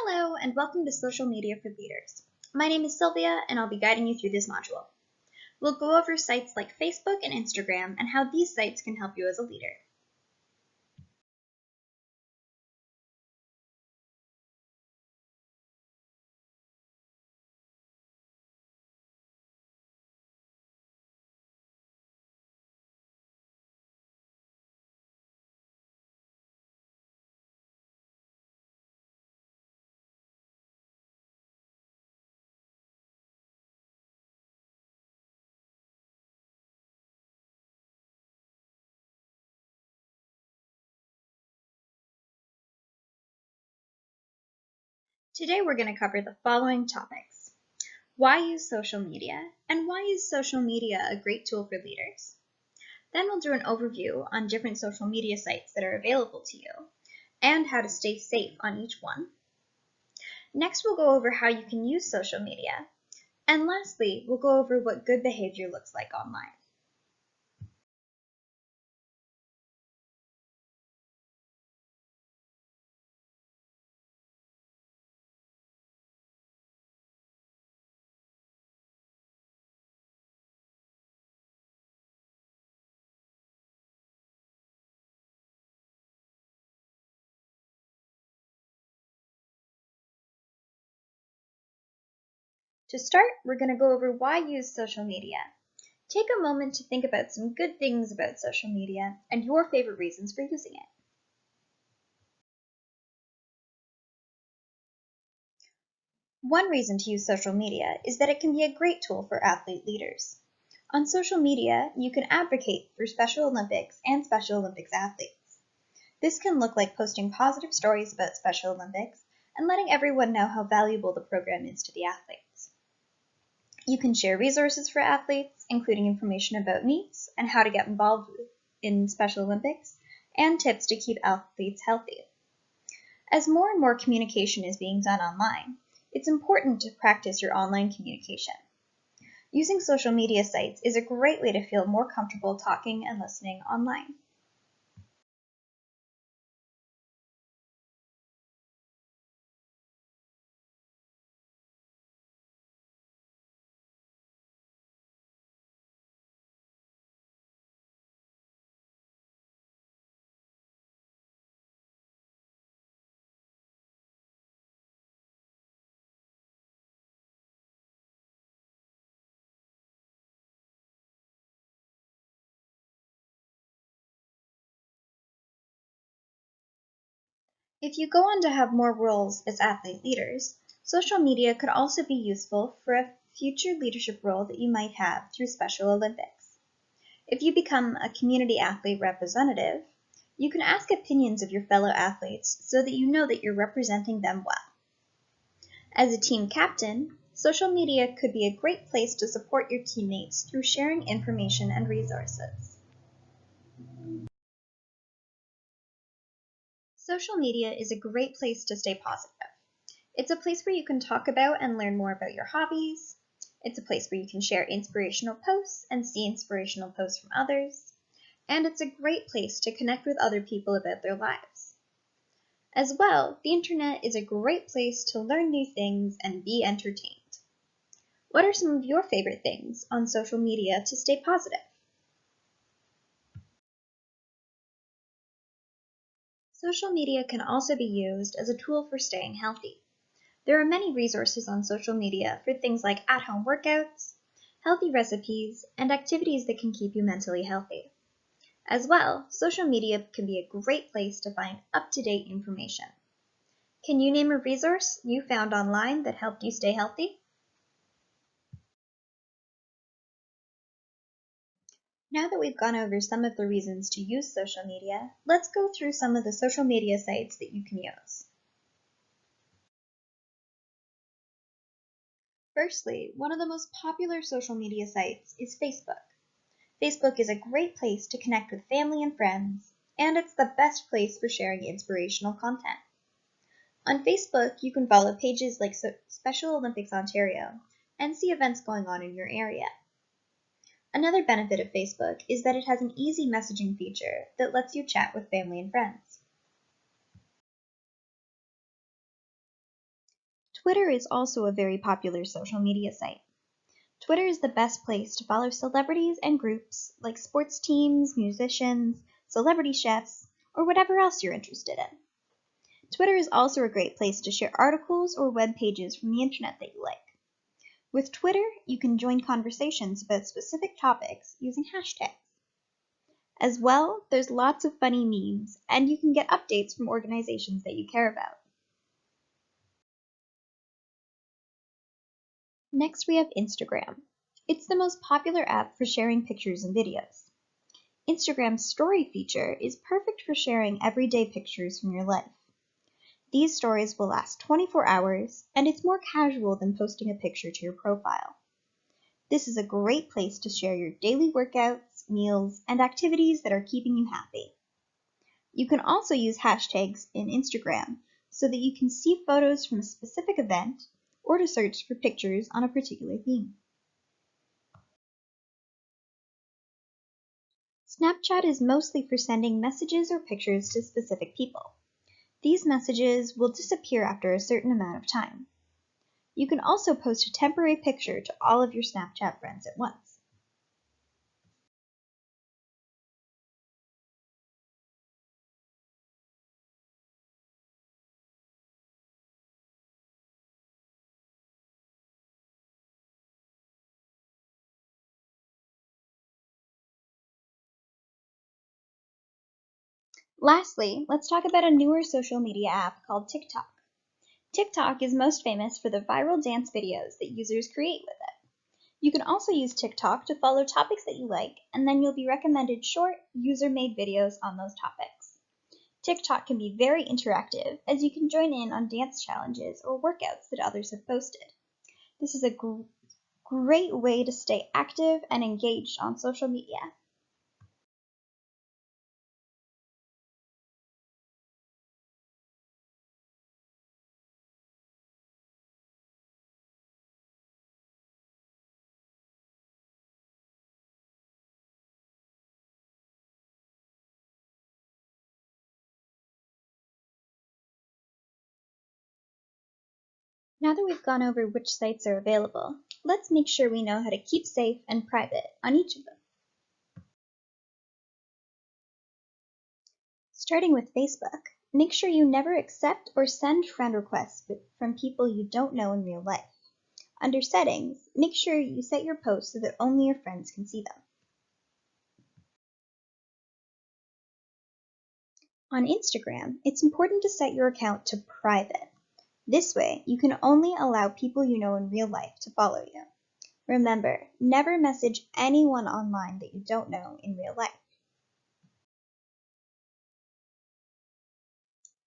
Hello, and welcome to Social Media for Leaders. My name is Sylvia, and I'll be guiding you through this module. We'll go over sites like Facebook and Instagram and how these sites can help you as a leader. Today we're going to cover the following topics. Why use social media, and why is social media a great tool for leaders? Then we'll do an overview on different social media sites that are available to you, and how to stay safe on each one. Next we'll go over how you can use social media, and lastly we'll go over what good behavior looks like online. To start, we're going to go over why use social media. Take a moment to think about some good things about social media and your favorite reasons for using it. One reason to use social media is that it can be a great tool for athlete leaders. On social media, you can advocate for Special Olympics and Special Olympics athletes. This can look like posting positive stories about Special Olympics and letting everyone know how valuable the program is to the athletes. You can share resources for athletes, including information about meets and how to get involved in Special Olympics, and tips to keep athletes healthy. As more and more communication is being done online, it's important to practice your online communication. Using social media sites is a great way to feel more comfortable talking and listening online. If you go on to have more roles as athlete leaders, social media could also be useful for a future leadership role that you might have through Special Olympics. If you become a community athlete representative, you can ask opinions of your fellow athletes so that you know that you're representing them well. As a team captain, social media could be a great place to support your teammates through sharing information and resources. Social media is a great place to stay positive. It's a place where you can talk about and learn more about your hobbies. It's a place where you can share inspirational posts and see inspirational posts from others. And it's a great place to connect with other people about their lives. As well, the internet is a great place to learn new things and be entertained. What are some of your favorite things on social media to stay positive? Social media can also be used as a tool for staying healthy. There are many resources on social media for things like at-home workouts, healthy recipes, and activities that can keep you mentally healthy. As well, social media can be a great place to find up-to-date information. Can you name a resource you found online that helped you stay healthy? Now that we've gone over some of the reasons to use social media, let's go through some of the social media sites that you can use. Firstly, one of the most popular social media sites is Facebook. Facebook is a great place to connect with family and friends, and it's the best place for sharing inspirational content. On Facebook, you can follow pages like Special Olympics Ontario and see events going on in your area. Another benefit of Facebook is that it has an easy messaging feature that lets you chat with family and friends. Twitter is also a very popular social media site. Twitter is the best place to follow celebrities and groups like sports teams, musicians, celebrity chefs, or whatever else you're interested in. Twitter is also a great place to share articles or web pages from the internet that you like. With Twitter, you can join conversations about specific topics using hashtags. As well, there's lots of funny memes, and you can get updates from organizations that you care about. Next, we have Instagram. It's the most popular app for sharing pictures and videos. Instagram's story feature is perfect for sharing everyday pictures from your life. These stories will last 24 hours, and it's more casual than posting a picture to your profile. This is a great place to share your daily workouts, meals, and activities that are keeping you happy. You can also use hashtags in Instagram so that you can see photos from a specific event or to search for pictures on a particular theme. Snapchat is mostly for sending messages or pictures to specific people. These messages will disappear after a certain amount of time. You can also post a temporary picture to all of your Snapchat friends at once. Lastly, let's talk about a newer social media app called TikTok. TikTok is most famous for the viral dance videos that users create with it. You can also use TikTok to follow topics that you like, and then you'll be recommended short, user-made videos on those topics. TikTok can be very interactive, as you can join in on dance challenges or workouts that others have posted. This is a great way to stay active and engaged on social media. Now that we've gone over which sites are available, let's make sure we know how to keep safe and private on each of them. Starting with Facebook, make sure you never accept or send friend requests from people you don't know in real life. Under Settings, make sure you set your posts so that only your friends can see them. On Instagram, it's important to set your account to private. This way, you can only allow people you know in real life to follow you. Remember, never message anyone online that you don't know in real life.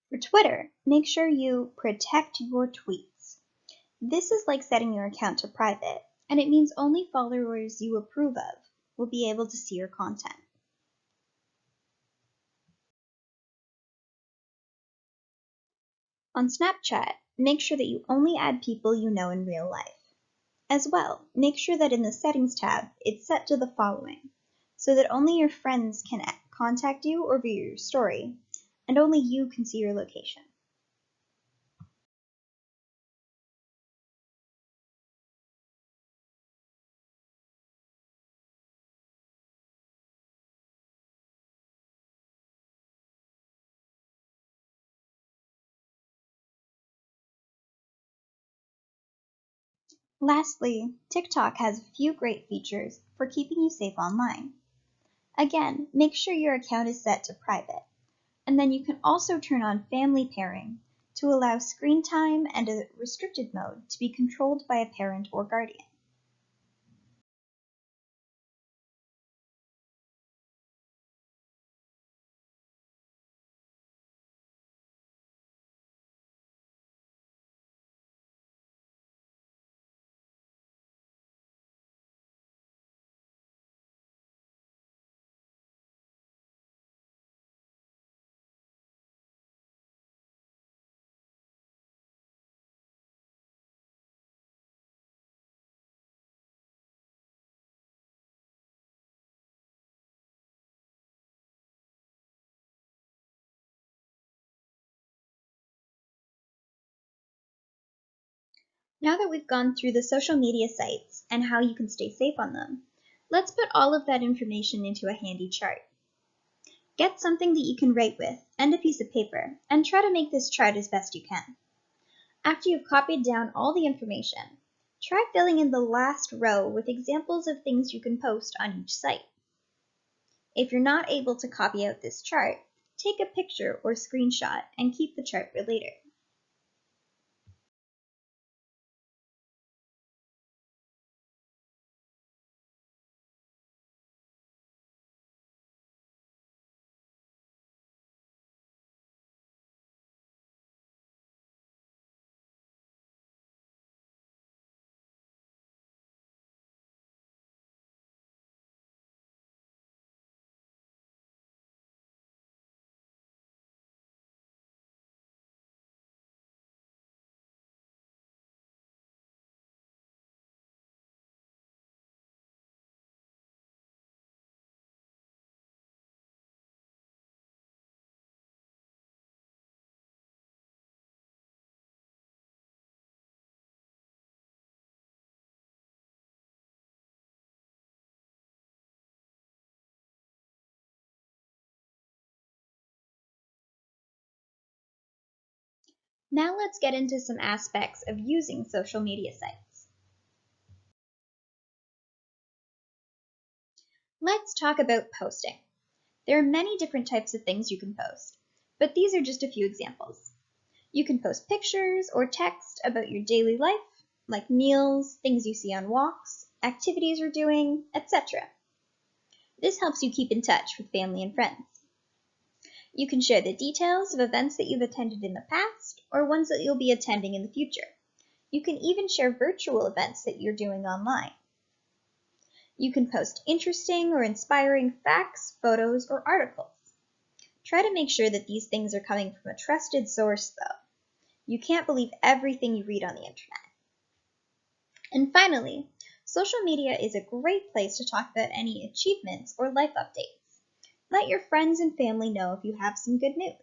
For Twitter, make sure you protect your tweets. This is like setting your account to private, and it means only followers you approve of will be able to see your content. On Snapchat, make sure that you only add people you know in real life. As well, make sure that in the Settings tab, it's set to the following, so that only your friends can contact you or view your story, and only you can see your location. Lastly, TikTok has a few great features for keeping you safe online. Again, make sure your account is set to private, and then you can also turn on family pairing to allow screen time and a restricted mode to be controlled by a parent or guardian. Now that we've gone through the social media sites and how you can stay safe on them, let's put all of that information into a handy chart. Get something that you can write with and a piece of paper, and try to make this chart as best you can. After you've copied down all the information, try filling in the last row with examples of things you can post on each site. If you're not able to copy out this chart, take a picture or screenshot and keep the chart for later. Now let's get into some aspects of using social media sites. Let's talk about posting. There are many different types of things you can post, but these are just a few examples. You can post pictures or text about your daily life, like meals, things you see on walks, activities you're doing, etc. This helps you keep in touch with family and friends. You can share the details of events that you've attended in the past or ones that you'll be attending in the future. You can even share virtual events that you're doing online. You can post interesting or inspiring facts, photos, or articles. Try to make sure that these things are coming from a trusted source, though. You can't believe everything you read on the internet. And finally, social media is a great place to talk about any achievements or life updates. Let your friends and family know if you have some good news.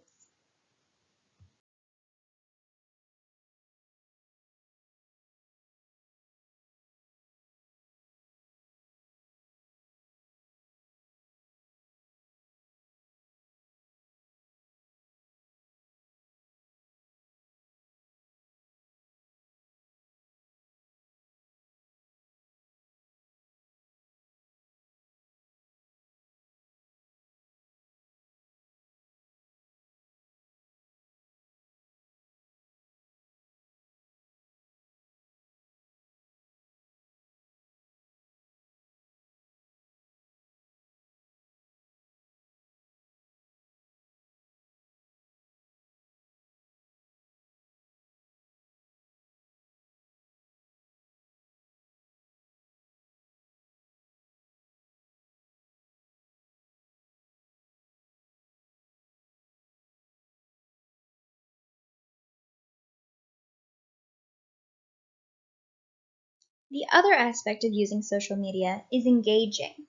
The other aspect of using social media is engaging.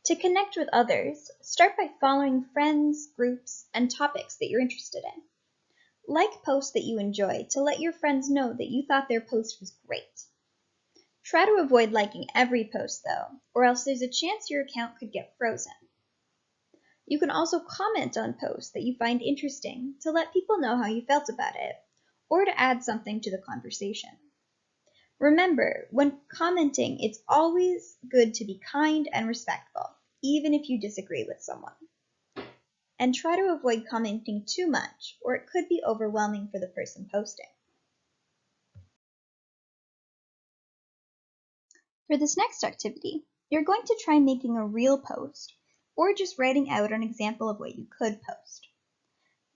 To connect with others, start by following friends, groups, and topics that you're interested in. Like posts that you enjoy to let your friends know that you thought their post was great. Try to avoid liking every post though, or else there's a chance your account could get frozen. You can also comment on posts that you find interesting to let people know how you felt about it, or to add something to the conversation. Remember, when commenting, it's always good to be kind and respectful, even if you disagree with someone. And try to avoid commenting too much, or it could be overwhelming for the person posting. For this next activity, you're going to try making a real post, or just writing out an example of what you could post.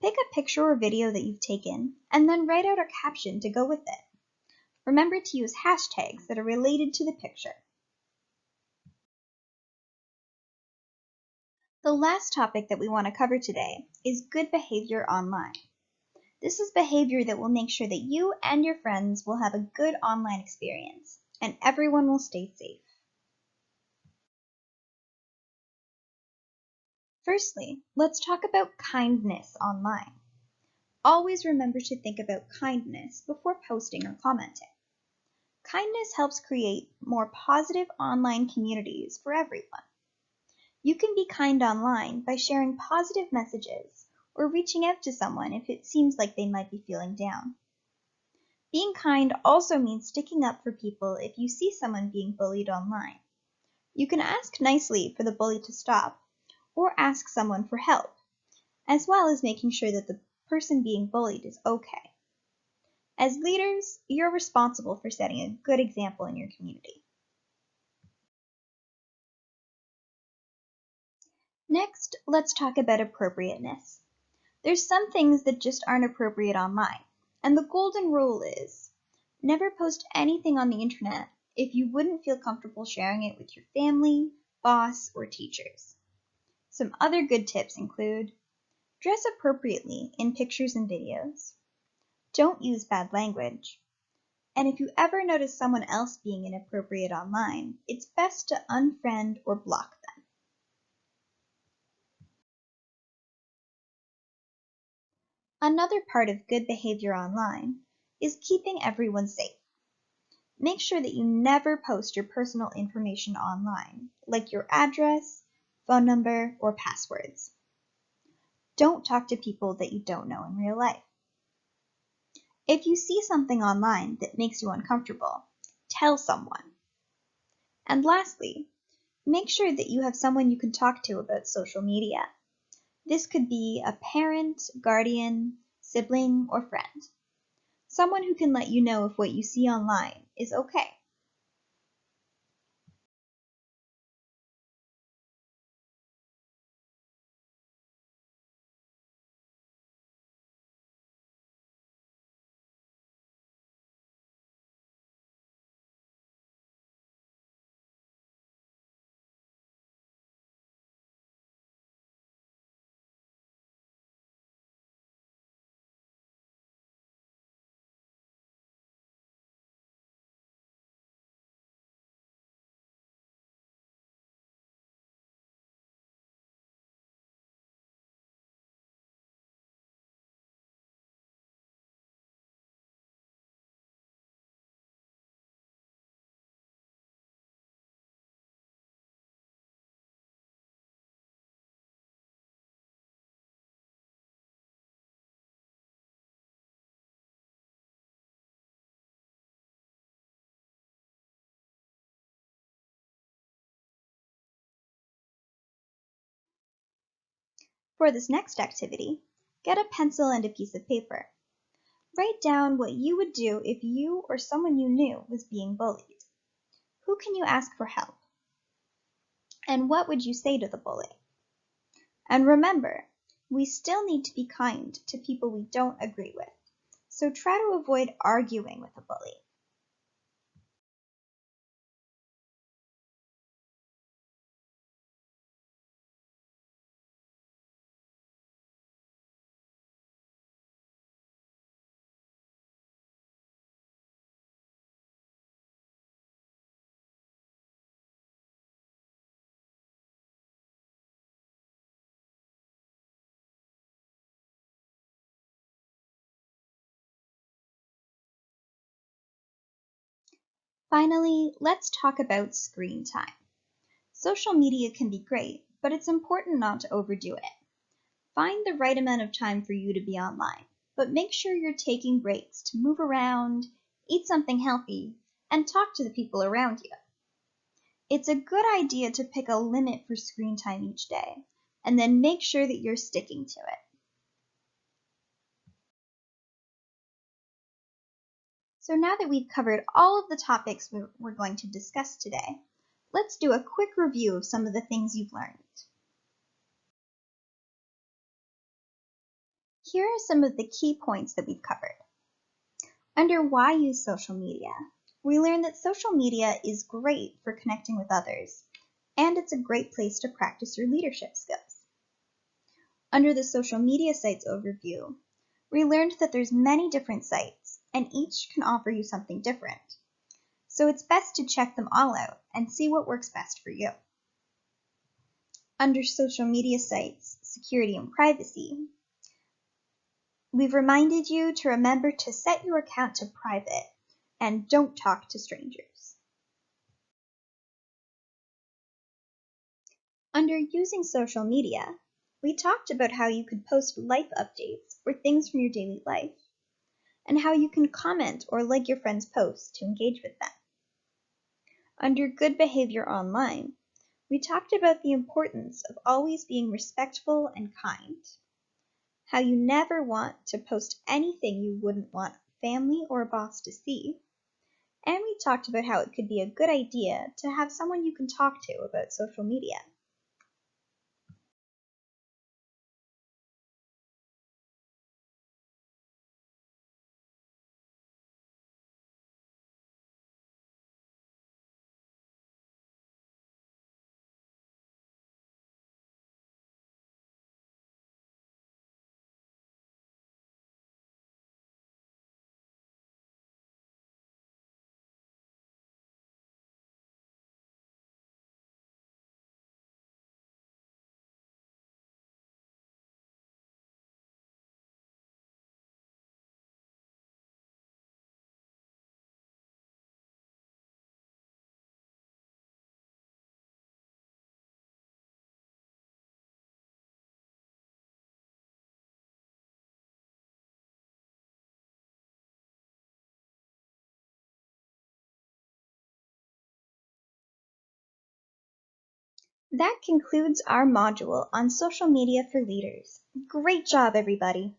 Pick a picture or video that you've taken, and then write out a caption to go with it. Remember to use hashtags that are related to the picture. The last topic that we want to cover today is good behavior online. This is behavior that will make sure that you and your friends will have a good online experience, and everyone will stay safe. Firstly, let's talk about kindness online. Always remember to think about kindness before posting or commenting. Kindness helps create more positive online communities for everyone. You can be kind online by sharing positive messages or reaching out to someone if it seems like they might be feeling down. Being kind also means sticking up for people if you see someone being bullied online. You can ask nicely for the bully to stop or ask someone for help, as well as making sure that the person being bullied is okay. As leaders, you're responsible for setting a good example in your community. Next, let's talk about appropriateness. There's some things that just aren't appropriate online, and the golden rule is never post anything on the internet if you wouldn't feel comfortable sharing it with your family, boss, or teachers. Some other good tips include dress appropriately in pictures and videos, don't use bad language, and if you ever notice someone else being inappropriate online, it's best to unfriend or block them. Another part of good behavior online is keeping everyone safe. Make sure that you never post your personal information online, like your address, phone number, or passwords. Don't talk to people that you don't know in real life. If you see something online that makes you uncomfortable, tell someone. And lastly, make sure that you have someone you can talk to about social media. This could be a parent, guardian, sibling, or friend. Someone who can let you know if what you see online is okay. For this next activity, get a pencil and a piece of paper. Write down what you would do if you or someone you knew was being bullied. Who can you ask for help? And what would you say to the bully? And remember, we still need to be kind to people we don't agree with, so try to avoid arguing with a bully. Finally, let's talk about screen time. Social media can be great, but it's important not to overdo it. Find the right amount of time for you to be online, but make sure you're taking breaks to move around, eat something healthy, and talk to the people around you. It's a good idea to pick a limit for screen time each day, and then make sure that you're sticking to it. So now that we've covered all of the topics we're going to discuss today, let's do a quick review of some of the things you've learned. Here are some of the key points that we've covered. Under why use social media, we learned that social media is great for connecting with others, and it's a great place to practice your leadership skills. Under the social media sites overview, we learned that there's many different sites, and each can offer you something different. So it's best to check them all out and see what works best for you. Under social media sites, security and privacy, we've reminded you to remember to set your account to private and don't talk to strangers. Under using social media, we talked about how you could post life updates or things from your daily life, and how you can comment or like your friends' posts to engage with them. Under good behavior online, we talked about the importance of always being respectful and kind, how you never want to post anything you wouldn't want family or a boss to see, and we talked about how it could be a good idea to have someone you can talk to about social media. That concludes our module on social media for leaders. Great job, everybody!